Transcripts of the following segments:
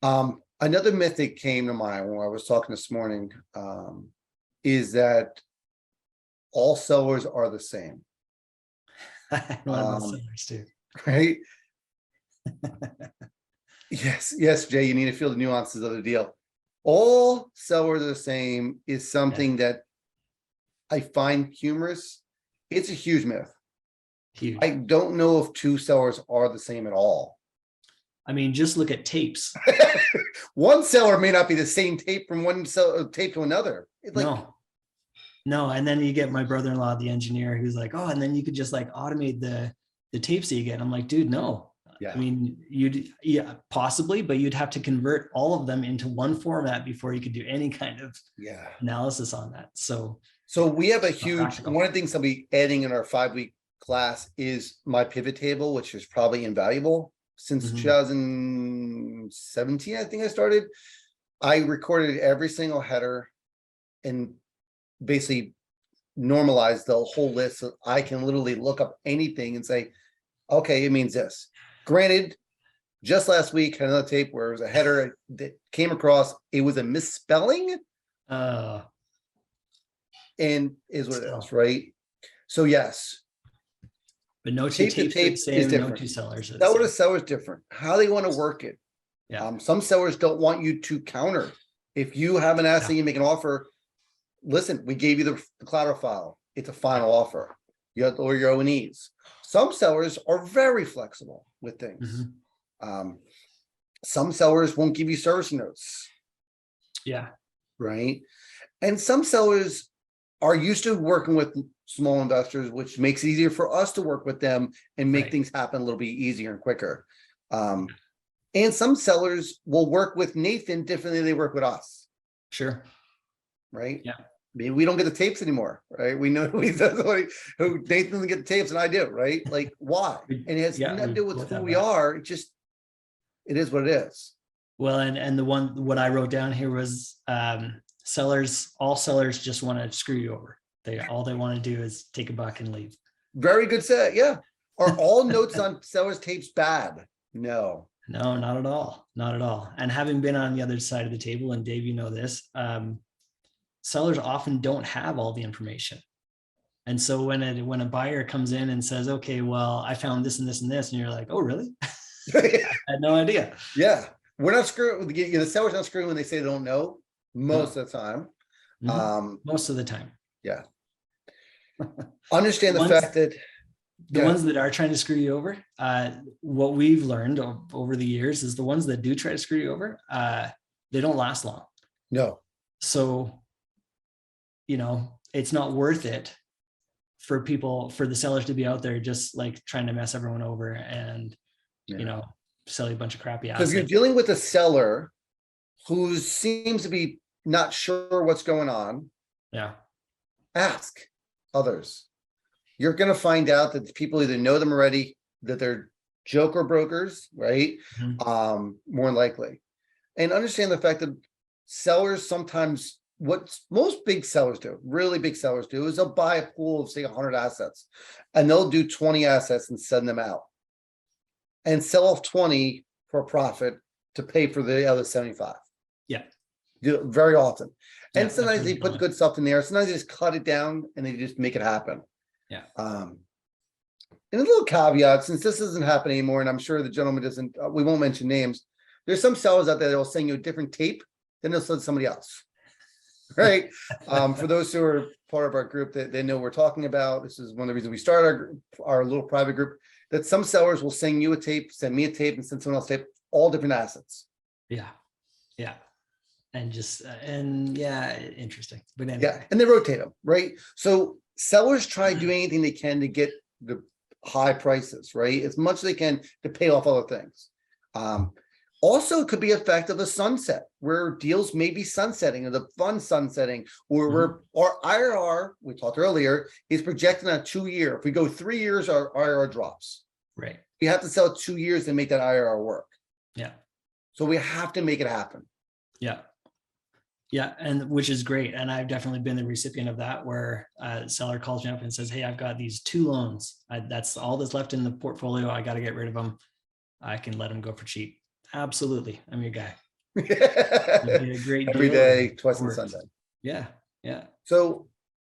Another myth that came to mind when I was talking this morning, is that all sellers are the same. One of those sellers too. Right? Yes, Jay, you need to feel the nuances of the deal. All sellers are the same is something that I find humorous. It's a huge myth. Huge. I don't know if two sellers are the same at all. I mean, just look at tapes. One seller may not be the same tape from one tape to another. No. And then you get my brother-in-law, the engineer, who's like, oh, and then you could just like automate the tapes that you get. I'm like, dude, no. Yeah. I mean, possibly, but you'd have to convert all of them into one format before you could do any kind of analysis on that. So we have a huge, one of the things I'll be adding in our 5-week class is my pivot table, which is probably invaluable. Since 2017, I think I started. I recorded every single header and basically normalized the whole list, so I can literally look up anything and say, okay, it means this. Granted, just last week had another tape where it was a header that came across, it was a misspelling, and is what it is, right? So yes. But no two tape tapes is different. No two sellers. Seller to seller is different. How they want to work it. Yeah. Some sellers don't want you to counter. If you have an asset, you make an offer. Listen, we gave you the collateral file. It's a final offer. You have to lower your O&Es. Some sellers are very flexible with things. Some sellers won't give you service notes. Yeah. Right. And some sellers are used to working with small investors, which makes it easier for us to work with them and make things happen a little bit easier and quicker. And some sellers will work with Nathan differently than they work with us. Sure. Right. Yeah. I mean, we don't get the tapes anymore, right? We know who Nathan doesn't get the tapes and I do, right? Like, why? And it has nothing to do with who we are. It is what it is. Well, and what I wrote down here was all sellers just want to screw you over. All they want to do is take a buck and leave. Very good set. Yeah. Are all notes on sellers tapes bad? No, not at all. Not at all. And having been on the other side of the table, and Dave, you know this, sellers often don't have all the information. And so when a buyer comes in and says, okay, well, I found this and this and this, and you're like, oh, really? I had no idea. Yeah. We're not screwing. The seller's not screwing when they say they don't know most of the time. Most of the time. Yeah. Understand the fact that the ones that are trying to screw you over, what we've learned over the years is the ones that do try to screw you over, they don't last long. No. So, it's not worth it for the sellers to be out there just like trying to mess everyone over and, sell you a bunch of crappy assets. If you're dealing with a seller who seems to be not sure what's going on, ask others. You're going to find out that people either know them already, that they're joker brokers, right? More than likely. And understand the fact that sellers sometimes, what most big sellers do, really big sellers do, is they'll buy a pool of, say, 100 assets, and they'll do 20 assets and send them out and sell off 20 for a profit to pay for the other 75. Yeah. Do it very often. And sometimes they put good stuff in there. Sometimes they just cut it down and they just make it happen. Yeah. And a little caveat, since this doesn't happen anymore, and I'm sure the gentleman doesn't, we won't mention names. There's some sellers out there that will send you a different tape, then they'll send somebody else. Right. For those who are part of our group that they know we're talking about, this is one of the reasons we started our little private group, that some sellers will send you a tape, send me a tape, and send someone else a tape, all different assets. Yeah. Yeah. And interesting. But anyway. Yeah. And they rotate them, right? So sellers try to do anything they can to get the high prices, right? As much as they can to pay off other things. Also, it could be a fact of a sunset where deals may be sunsetting or the fund sunsetting, or our IRR, we talked earlier, is projected on a 2-year. If we go 3 years, our IRR drops. Right. You have to sell 2 years to make that IRR work. Yeah. So we have to make it happen. Yeah. Yeah. And which is great. And I've definitely been the recipient of that, where a seller calls me up and says, hey, I've got these 2 loans. That's all that's left in the portfolio. I got to get rid of them. I can let them go for cheap. Absolutely. I'm your guy. It'd be a great Every deal. day, twice on Works. Sunday. Yeah. Yeah. So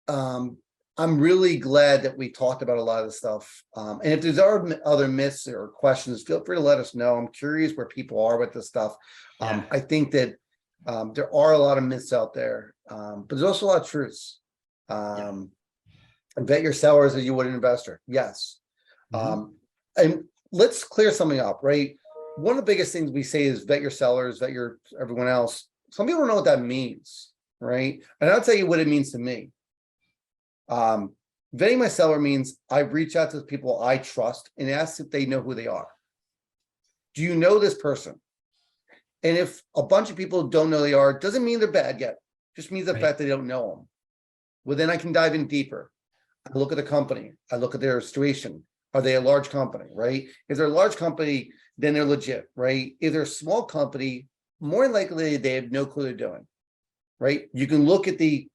I'm really glad that we talked about a lot of this stuff. And if there's other myths or questions, feel free to let us know. I'm curious where people are with this stuff. Yeah. I think that there are a lot of myths out there, but there's also a lot of truths. Vet your sellers as you would an investor. Yes. And let's clear something up, right? One of the biggest things we say is vet your sellers, vet your everyone else. Some people don't know what that means, right? And I'll tell you what it means to me. Vetting my seller means I reach out to the people I trust and ask if they know who they are. Do you know this person? And if a bunch of people don't know who they are, doesn't mean they're bad yet. Just means the fact that they don't know them. Well, then I can dive in deeper. I look at the company. I look at their situation. Are they a large company, right? If they're a large company, then they're legit, right? If they're a small company, more likely they have no clue they're doing, right? You can look at the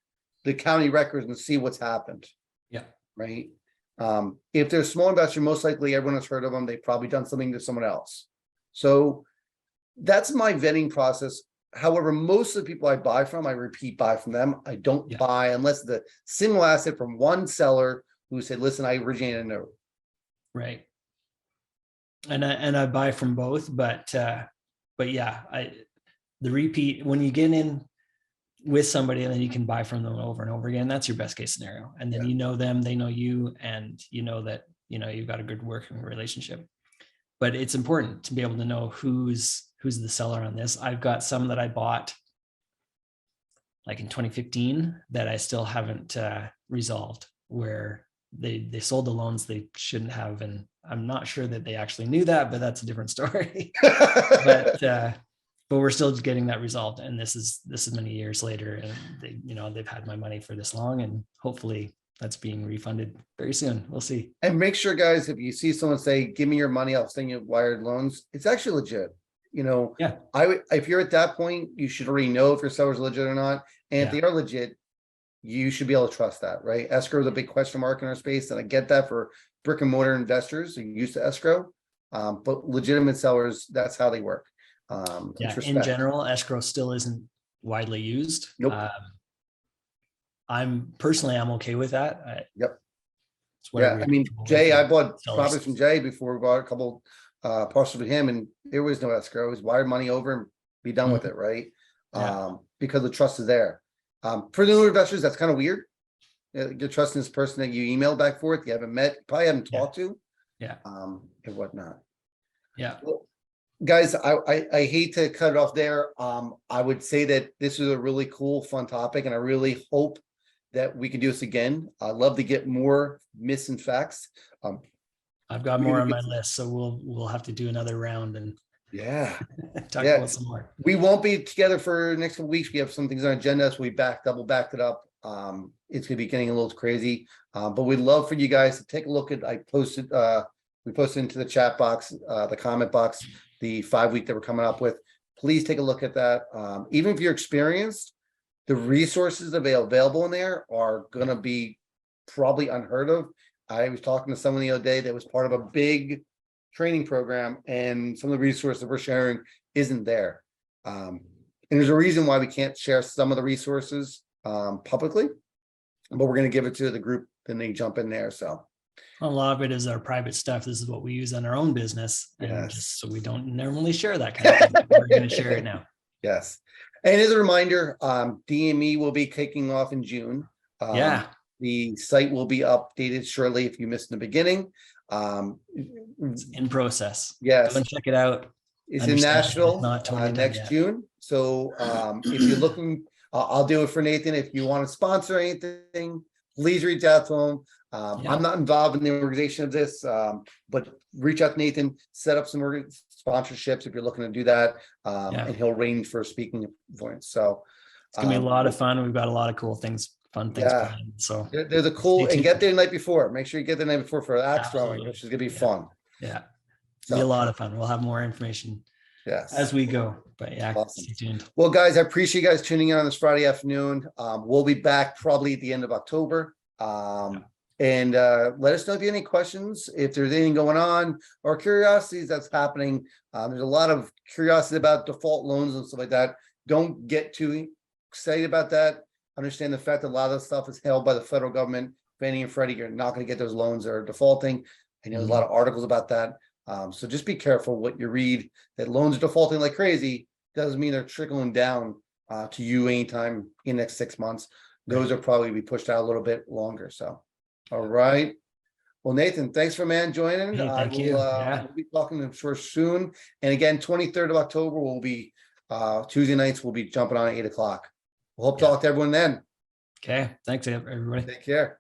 county records and see what's happened. Yeah. Right. If they're a small investor, most likely everyone has heard of them. They've probably done something to someone else. So that's my vetting process. However, most of the people I buy from, I repeat buy from them. I don't buy unless the single asset from one seller who said, listen, I originated a note. Right. And I buy from both, but yeah, the repeat, when you get in with somebody and then you can buy from them over and over again, that's your best case scenario. And then you know them, they know you, and you know that, you've got a good working relationship. But it's important to be able to know who's the seller on this. I've got some that I bought like in 2015 that I still haven't resolved, where they sold the loans they shouldn't have. And I'm not sure that they actually knew that, but that's a different story. But we're still getting that resolved. And this is many years later, and they've had my money for this long, and hopefully that's being refunded very soon. We'll see. And make sure, guys, if you see someone say, give me your money, I'll send you wired loans, it's actually legit. If you're at that point, you should already know if your seller's legit or not. And if they are legit, you should be able to trust that, right? Escrow is a big question mark in our space. And I get that for brick and mortar investors who used to escrow, but legitimate sellers, that's how they work. In general, escrow still isn't widely used. Nope. I'm okay with that. Yep. I mean, Jay, I bought properties from Jay before. We bought a couple parcels with him, and there was no escrow. It was wired money over and be done with it, right? Because the trust is there. For the new investors, that's kind of weird. You're trusting this person that you emailed back and forth, you haven't met, probably haven't talked to, and whatnot. Well, guys, I hate to cut it off there. I would say that this is a really cool, fun topic, and I really hope that we can do this again. I'd love to get more myths and facts. I've got more on my list, so we'll have to do another round and talk about some more. We won't be together for the next couple weeks. We have some things on our agenda, so we double backed it up. It's gonna be getting a little crazy, but we'd love for you guys to take a look at. We posted into the chat box, the comment box, the 5-week that we're coming up with. Please take a look at that. Even if you're experienced, the resources available in there are going to be probably unheard of. I was talking to someone the other day that was part of a big training program, and some of the resources we're sharing isn't there. And there's a reason why we can't share some of the resources publicly, but we're going to give it to the group and they jump in there. So a lot of it is our private stuff. This is what we use in our own business. And just so we don't normally share that kind of thing. We're going to share it now. Yes. And as a reminder, DME will be kicking off in June. The site will be updated shortly if you missed in the beginning. It's in process. Yes. Go and check it out. It's in Nashville next June. So if you're looking, I'll do it for Nathan. If you want to sponsor anything, please reach out to him. I'm not involved in the organization of this, but reach out to Nathan, set up some sponsorships if you're looking to do that, and he'll arrange for speaking points. So it's gonna be a lot of fun. We've got a lot of cool things, fun things planned. So there's a cool, and get there the night before. Make sure you get there the night before for axe throwing, which is gonna be fun. It'll be a lot of fun. We'll have more information as we go. But stay tuned. Well, guys, I appreciate you guys tuning in on this Friday afternoon. We'll be back probably at the end of October. And let us know if you have any questions, if there's anything going on or curiosities that's happening. There's a lot of curiosity about default loans and stuff like that. Don't get too excited about that. Understand the fact that a lot of the stuff is held by the federal government. Fannie and Freddie, you're not going to get those loans that are defaulting. I know there's a lot of articles about that. So just be careful what you read. That loans are defaulting like crazy doesn't mean they're trickling down to you anytime in the next 6 months. Those are probably be pushed out a little bit longer. So, all right. Well, Nathan, thanks for joining. Hey, thank you. We'll be talking, I'm sure, soon. And again, 23rd of October will be Tuesday nights. We'll be jumping on at 8 o'clock. We'll hope to talk to everyone then. Okay. Thanks, everybody. Take care.